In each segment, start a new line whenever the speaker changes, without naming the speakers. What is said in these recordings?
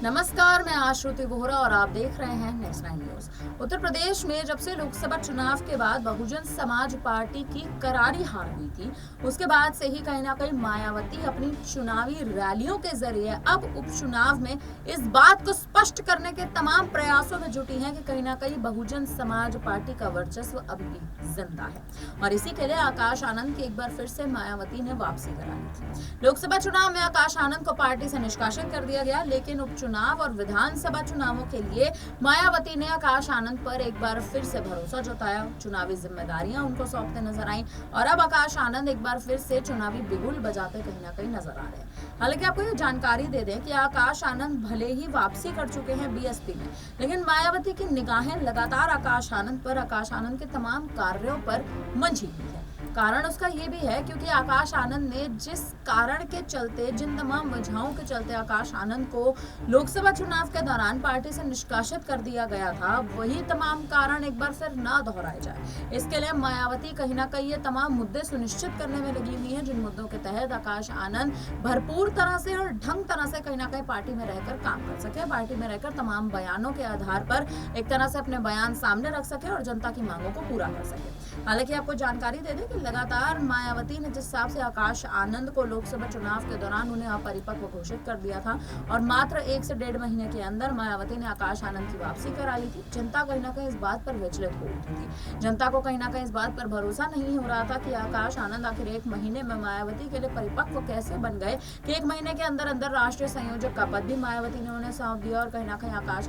नमस्कार, मैं आश्रुति वोहरा और आप देख रहे हैं नेक्स्ट 9 न्यूज। उत्तर प्रदेश में जब से लोकसभा चुनाव के बाद बहुजन समाज पार्टी की करारी हार हुई थी, उसके बाद से ही कहीं ना कहीं मायावती अपनी चुनावी रैलियों के जरिए अब उपचुनाव में इस बात को स्पष्ट करने के तमाम प्रयासों में जुटी हैं कि कहीं ना कहीं बहुजन समाज पार्टी का वर्चस्व अभी भी जिंदा है। और इसी के लिए आकाश आनंद की एक बार फिर से मायावती ने वापसी करा ली थी। लोकसभा चुनाव में आकाश आनंद को पार्टी से निष्कासित कर दिया गया, लेकिन उपचुनाव और विधानसभा चुनावों के लिए मायावती ने आकाश आनंद पर एक बार फिर से भरोसा जताया। चुनावी जिम्मेदारियां उनको सौंपते नजर आईं और अब आकाश आनंद एक बार फिर से चुनावी बिगुल बजाते कहीं ना कहीं नजर आ रहे हैं। हालांकि आपको ये जानकारी दे दें कि आकाश आनंद भले ही वापसी कर चुके हैं बीएसपी में, लेकिन मायावती की निगाहें लगातार आकाश आनंद के तमाम कार्यों पर मंझी हुई है। कारण उसका ये भी है क्योंकि आकाश आनंद ने जिस कारण के चलते, जिन तमाम वजहों के चलते आकाश आनंद को लोकसभा चुनाव के दौरान पार्टी से निष्कासित कर दिया गया था, वही तमाम कारण एक बार फिर ना दोहराए जाए। इसके लिए मायावती कहीं ना कहीं ये तमाम मुद्दे सुनिश्चित करने में लगी हुई है, जिन मुद्दों के तहत आकाश आनंद भरपूर तरह से और ढंग तरह से कहीं ना कहीं पार्टी में रहकर काम कर सके, पार्टी में रहकर तमाम बयानों के आधार पर एक तरह से अपने बयान सामने रख सके और जनता की मांगों को पूरा कर सके। हालांकि आपको जानकारी दे दें कि लगातार मायावती ने जिस हिसाब से आकाश आनंद को लोकसभा चुनाव के दौरान उन्हें अपरिपक्व घोषित कर दिया था और मात्र 1 से 1.5 महीने के अंदर मायावती ने आकाश आनंद की वापसी करा ली थी, जनता कहीं ना कहीं इस बात पर विचलित हो उठी थी। जनता को कहीं ना कहीं इस बात पर भरोसा नहीं हो रहा था कि आकाश आनंद आखिर 1 महीने में मायावती के लिए परिपक्व कैसे बन गए कि 1 महीने के अंदर अंदर राष्ट्रीय संयोजक का पद भी मायावती ने उन्हें सौंप दिया और कहीं ना कहीं आकाश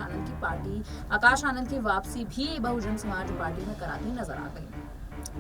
आनंद की वापसी भी बहुजन समाज पार्टी में कराती नजर आ गई।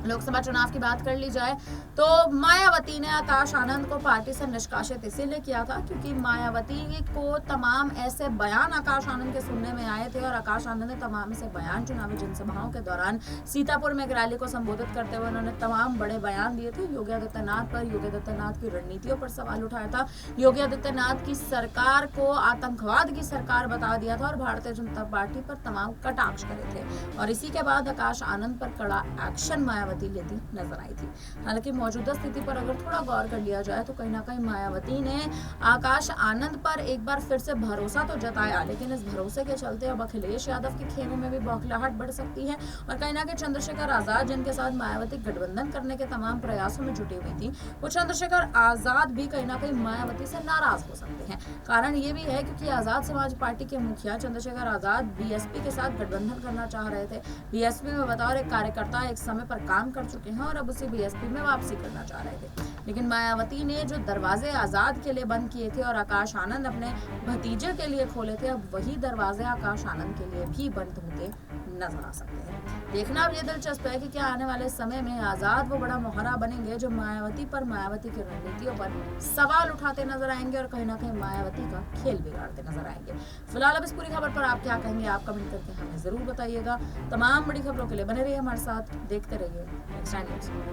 लोकसभा चुनाव की बात कर ली जाए तो मायावती ने आकाश आनंद को पार्टी से निष्कासित इसीलिए किया था क्योंकि मायावती को तमाम ऐसे बयान आकाश आनंद के सुनने में आए थे और आकाश आनंद ने तमाम ऐसे बयान चुनावी जनसभाओं के दौरान सीतापुर में एक रैली को संबोधित करते हुए उन्होंने तमाम बड़े बयान दिए थे। योगी आदित्यनाथ की रणनीतियों पर सवाल उठाया था, योगी आदित्यनाथ की सरकार को आतंकवाद की सरकार बता दिया था और भारतीय जनता पार्टी पर तमाम कटाक्ष करे थे और इसी के बाद आकाश आनंद पर कड़ा एक्शन मायावती लेती नजर आई थी। हालांकि मौजूदा स्थिति पर अगर थोड़ा गौर कर लिया जाए तो कहीं ना कहीं मायावती ने आकाश आनंद पर एक बार फिर से भरोसा तो जताया, लेकिन इस भरोसे के चलते अब अखिलेश यादव के खेमे में भी बौखलाहट बढ़ सकती है और कहीं ना कहीं चंद्रशेखर आजाद, जिनके साथ मायावती गठबंधन करने के तमाम प्रयासों में जुटी हुई थी, वो चंद्रशेखर आजाद भी कहीं ना कहीं मायावती से नाराज हो सकते हैं। कारण ये भी है क्योंकि आजाद समाज पार्टी के मुखिया चंद्रशेखर आजाद बीएसपी के साथ गठबंधन करना चाह रहे थे। बीएसपी में बतौर एक कार्यकर्ता एक समय पर काम कर चुके हैं और अब उसी बीएसपी में वापसी करना चाह रहे थे, लेकिन मायावती ने जो दरवाजे आजाद के लिए बंद किए थे और आकाश आनंद अपने भतीजे के लिए खोले थे, अब वही दरवाजे आकाश आनंद के लिए भी बंद होते नजर आ सकते हैं। देखना अब ये दिलचस्प है कि क्या आने वाले समय में आजाद वो बड़ा मोहरा बनेंगे जो मायावती की रणनीतियों पर सवाल उठाते नजर आएंगे और कहीं ना कहीं मायावती का खेल बिगाड़ते नजर आएंगे। फिलहाल अब इस पूरी खबर पर आप क्या कहेंगे, आप कमेंट करके हमें जरूर बताइएगा। तमाम बड़ी खबरों के लिए बने रहिए हमारे साथ, देखते रहिए नेक्स्ट 9 न्यूज।